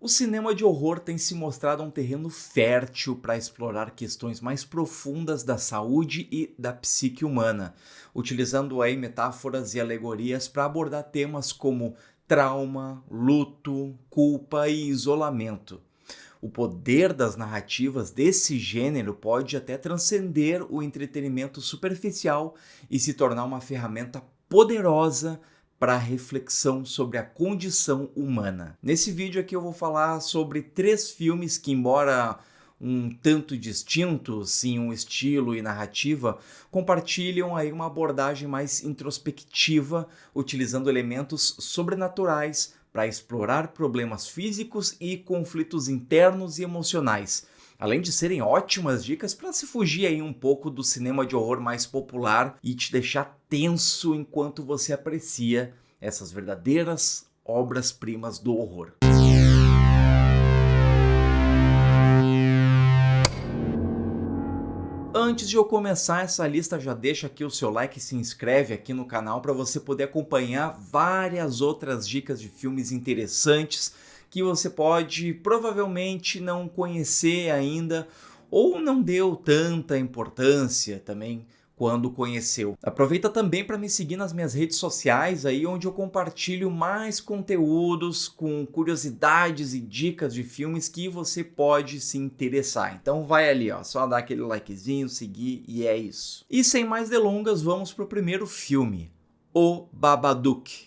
O cinema de horror tem se mostrado um terreno fértil para explorar questões mais profundas da saúde e da psique humana, utilizando aí metáforas e alegorias para abordar temas como trauma, luto, culpa e isolamento. O poder das narrativas desse gênero pode até transcender o entretenimento superficial e se tornar uma ferramenta poderosa para a reflexão sobre a condição humana. Nesse vídeo aqui eu vou falar sobre 3 filmes que, embora um tanto distintos em um estilo e narrativa, compartilham aí uma abordagem mais introspectiva, utilizando elementos sobrenaturais para explorar problemas físicos e conflitos internos e emocionais, além de serem ótimas dicas para se fugir aí um pouco do cinema de horror mais popular e te deixar tenso enquanto você aprecia essas verdadeiras obras-primas do horror. Antes de eu começar essa lista, já deixa aqui o seu like e se inscreve aqui no canal para você poder acompanhar várias outras dicas de filmes interessantes que você pode provavelmente não conhecer ainda ou não deu tanta importância também quando conheceu. Aproveita também para me seguir nas minhas redes sociais aí, onde eu compartilho mais conteúdos com curiosidades e dicas de filmes que você pode se interessar. Então vai ali, ó, só dar aquele likezinho, seguir e é isso. E sem mais delongas, vamos pro primeiro filme, O Babadook.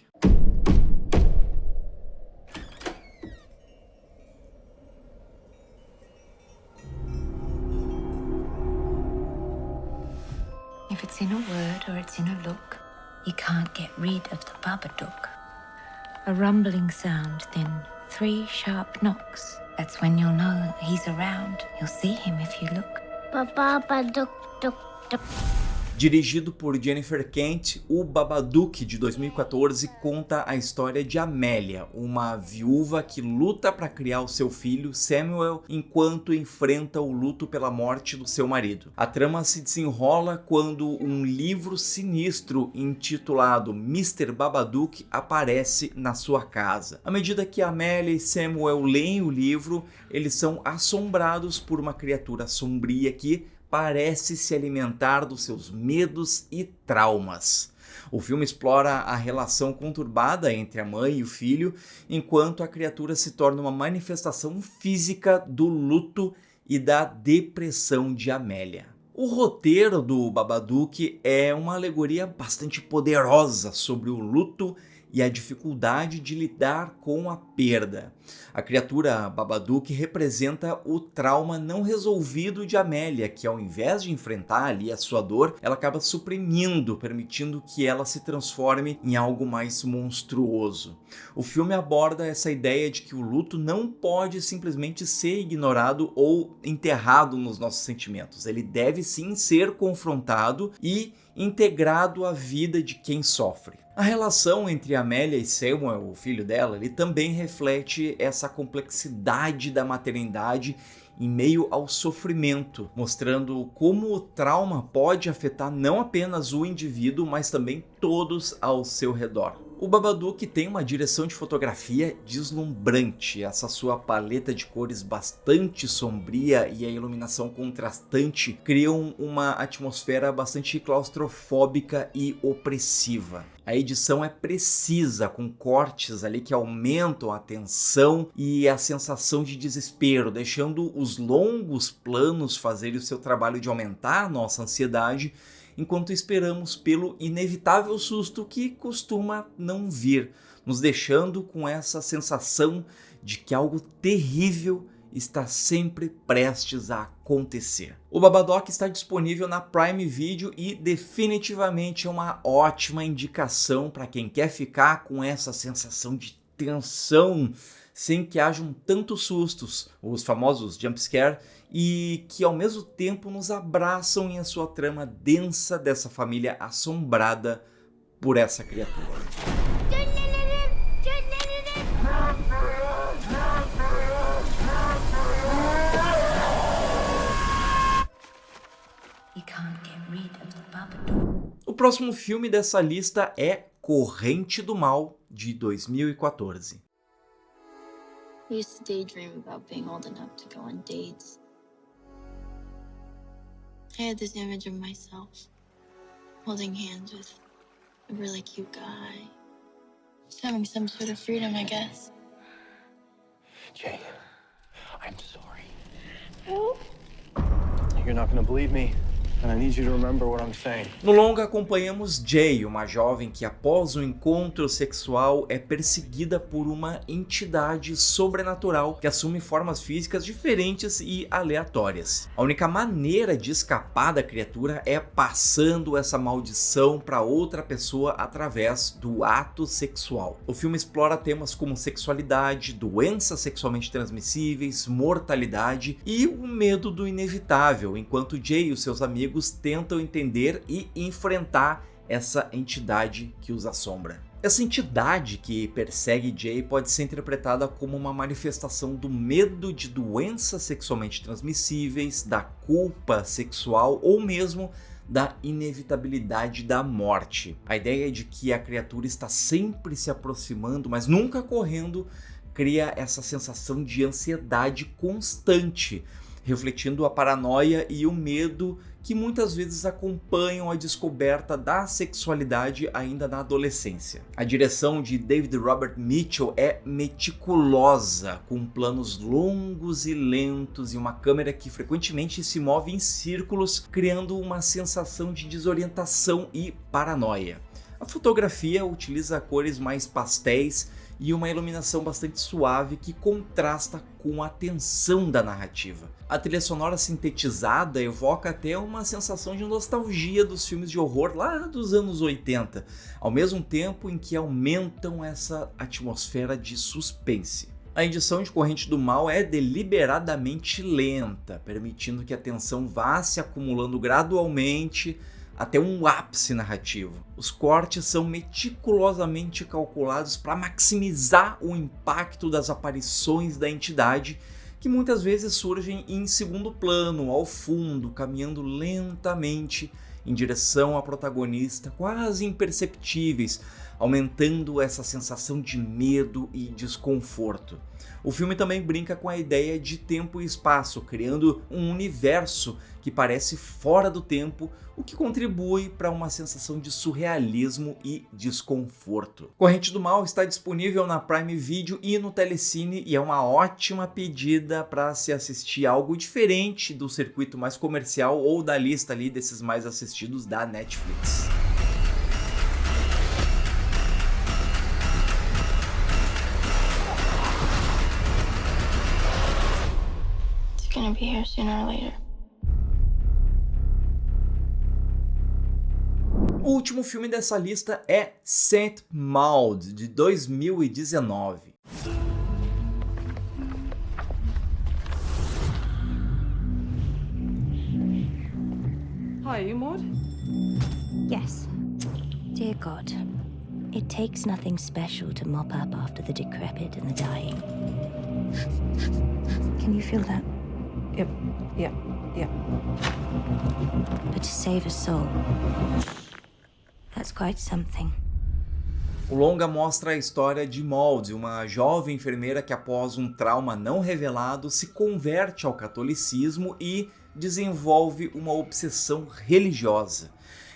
If it's in a word or it's in a look, you can't get rid of the Babadook. A rumbling sound, then 3 sharp knocks. That's when you'll know that he's around. You'll see him if you look. Babadook, duk, duk. Dirigido por Jennifer Kent, O Babadook, de 2014, conta a história de Amélia, uma viúva que luta para criar o seu filho, Samuel, enquanto enfrenta o luto pela morte do seu marido. A trama se desenrola quando um livro sinistro intitulado Mr. Babadook aparece na sua casa. À medida que Amélia e Samuel leem o livro, eles são assombrados por uma criatura sombria que parece se alimentar dos seus medos e traumas. O filme explora a relação conturbada entre a mãe e o filho, enquanto a criatura se torna uma manifestação física do luto e da depressão de Amélia. O roteiro do Babadook é uma alegoria bastante poderosa sobre o luto e a dificuldade de lidar com a perda. A criatura Babadook representa o trauma não resolvido de Amélia, que ao invés de enfrentar ali a sua dor, ela acaba suprimindo, permitindo que ela se transforme em algo mais monstruoso. O filme aborda essa ideia de que o luto não pode simplesmente ser ignorado ou enterrado nos nossos sentimentos. Ele deve sim ser confrontado e integrado à vida de quem sofre. A relação entre Amélia e Samuel, o filho dela, ele também reflete essa complexidade da maternidade em meio ao sofrimento, mostrando como o trauma pode afetar não apenas o indivíduo, mas também todos ao seu redor. O Babadook tem uma direção de fotografia deslumbrante, essa sua paleta de cores bastante sombria e a iluminação contrastante criam uma atmosfera bastante claustrofóbica e opressiva. A edição é precisa, com cortes ali que aumentam a tensão e a sensação de desespero, deixando os longos planos fazerem o seu trabalho de aumentar a nossa ansiedade, enquanto esperamos pelo inevitável susto que costuma não vir, nos deixando com essa sensação de que algo terrível está sempre prestes a acontecer. O Babadook está disponível na Prime Video e definitivamente é uma ótima indicação para quem quer ficar com essa sensação de tensão sem que hajam tantos sustos, os famosos jumpscare, e que ao mesmo tempo nos abraçam em a sua trama densa dessa família assombrada por essa criatura. O próximo filme dessa lista é Corrente do Mal, de 2014. I used to daydream about being old enough to go on dates. I had this image of myself holding hands with a really cute guy. Just having some sort of freedom, I guess. Jay, I'm sorry. You're not gonna believe me, and I need you to remember what I'm saying. No longa acompanhamos Jay, uma jovem que após um encontro sexual é perseguida por uma entidade sobrenatural que assume formas físicas diferentes e aleatórias. A única maneira de escapar da criatura é passando essa maldição para outra pessoa através do ato sexual. O filme explora temas como sexualidade, doenças sexualmente transmissíveis, mortalidade e o medo do inevitável, enquanto Jay e os seus amigos tentam entender e enfrentar essa entidade que os assombra. Essa entidade que persegue Jay pode ser interpretada como uma manifestação do medo de doenças sexualmente transmissíveis, da culpa sexual ou mesmo da inevitabilidade da morte. A ideia de que a criatura está sempre se aproximando, mas nunca correndo, cria essa sensação de ansiedade constante, refletindo a paranoia e o medo que muitas vezes acompanham a descoberta da sexualidade ainda na adolescência. A direção de David Robert Mitchell é meticulosa, com planos longos e lentos e uma câmera que frequentemente se move em círculos, criando uma sensação de desorientação e paranoia. A fotografia utiliza cores mais pastéis e uma iluminação bastante suave que contrasta com a tensão da narrativa. A trilha sonora sintetizada evoca até uma sensação de nostalgia dos filmes de horror lá dos anos 80, ao mesmo tempo em que aumentam essa atmosfera de suspense. A edição de Corrente do Mal é deliberadamente lenta, permitindo que a tensão vá se acumulando gradualmente até um ápice narrativo. Os cortes são meticulosamente calculados para maximizar o impacto das aparições da entidade, que muitas vezes surgem em segundo plano, ao fundo, caminhando lentamente em direção à protagonista, quase imperceptíveis, aumentando essa sensação de medo e desconforto. O filme também brinca com a ideia de tempo e espaço, criando um universo que parece fora do tempo, o que contribui para uma sensação de surrealismo e desconforto. Corrente do Mal está disponível na Prime Video e no Telecine e é uma ótima pedida para se assistir algo diferente do circuito mais comercial ou da lista ali desses mais assistidos da Netflix. It's gonna be here sooner or later. O último filme dessa lista é St. Maud, de 2019. Hi, are you Maud? Yes. Dear God, it takes nothing special to mop up after the decrepit and the dying. Can you feel that? Yep. But to save a soul, that's quite something. O longa mostra a história de Maud, uma jovem enfermeira que após um trauma não revelado se converte ao catolicismo e desenvolve uma obsessão religiosa.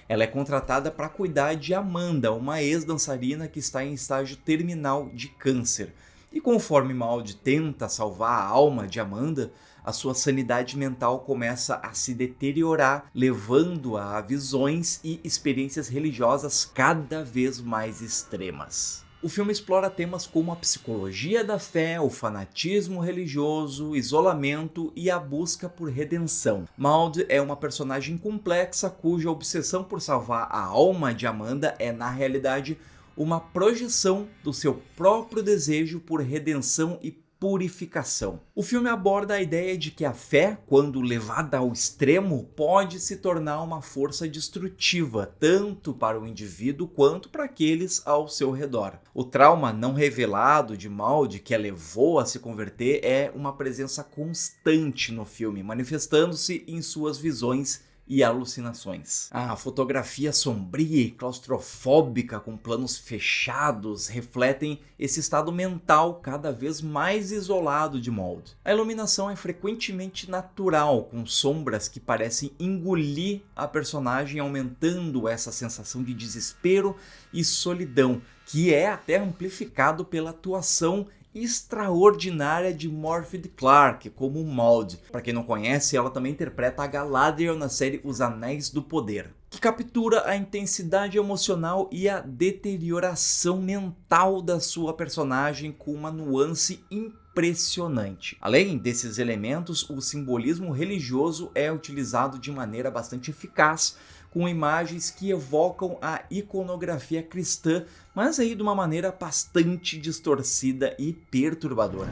Ela é contratada para cuidar de Amanda, uma ex-dançarina que está em estágio terminal de câncer. E conforme Maud tenta salvar a alma de Amanda, a sua sanidade mental começa a se deteriorar, levando-a a visões e experiências religiosas cada vez mais extremas. O filme explora temas como a psicologia da fé, o fanatismo religioso, isolamento e a busca por redenção. Maud é uma personagem complexa cuja obsessão por salvar a alma de Amanda é, na realidade, uma projeção do seu próprio desejo por redenção e purificação. O filme aborda a ideia de que a fé, quando levada ao extremo, pode se tornar uma força destrutiva, tanto para o indivíduo quanto para aqueles ao seu redor. O trauma não revelado de Maud, que a levou a se converter, é uma presença constante no filme, manifestando-se em suas visões e alucinações. A fotografia sombria e claustrofóbica com planos fechados refletem esse estado mental cada vez mais isolado de Maud. A iluminação é frequentemente natural, com sombras que parecem engolir a personagem, aumentando essa sensação de desespero e solidão, que é até amplificado pela atuação extraordinária de Morfydd Clark como Maud. Para quem não conhece, ela também interpreta a Galadriel na série Os Anéis do Poder, que captura a intensidade emocional e a deterioração mental da sua personagem com uma nuance impressionante. Além desses elementos, o simbolismo religioso é utilizado de maneira bastante eficaz, com imagens que evocam a iconografia cristã, mas aí de uma maneira bastante distorcida e perturbadora.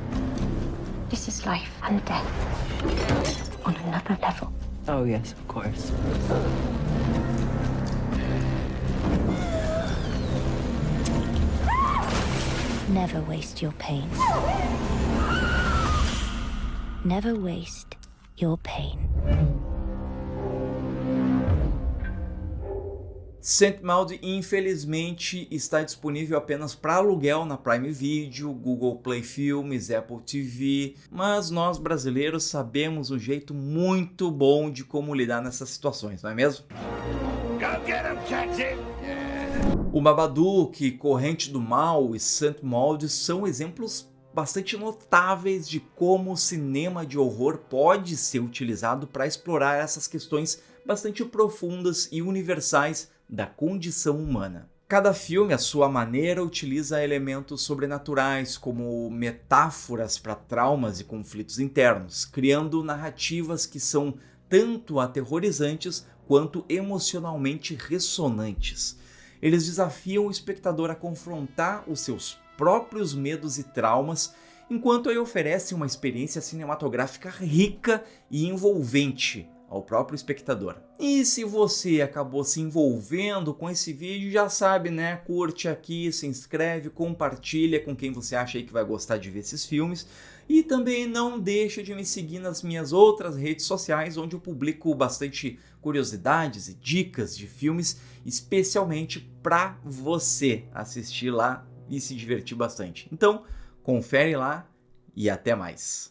This is life and death on another level. Oh, yes, of course. Never waste your pain. Never waste your pain. St. Maud, infelizmente, está disponível apenas para aluguel na Prime Video, Google Play Filmes, Apple TV, mas nós brasileiros sabemos um jeito muito bom de como lidar nessas situações, não é mesmo? Go get him, Taxi! O Babadook, Corrente do Mal e St. Maud são exemplos bastante notáveis de como o cinema de horror pode ser utilizado para explorar essas questões bastante profundas e universais da condição humana. Cada filme, à sua maneira, utiliza elementos sobrenaturais como metáforas para traumas e conflitos internos, criando narrativas que são tanto aterrorizantes quanto emocionalmente ressonantes. Eles desafiam o espectador a confrontar os seus próprios medos e traumas, enquanto ele oferece uma experiência cinematográfica rica e envolvente ao próprio espectador. E se você acabou se envolvendo com esse vídeo, já sabe, né? Curte aqui, se inscreve, compartilha com quem você acha aí que vai gostar de ver esses filmes. E também não deixa de me seguir nas minhas outras redes sociais, onde eu publico bastante curiosidades e dicas de filmes, especialmente para você assistir lá e se divertir bastante. Então, confere lá e até mais.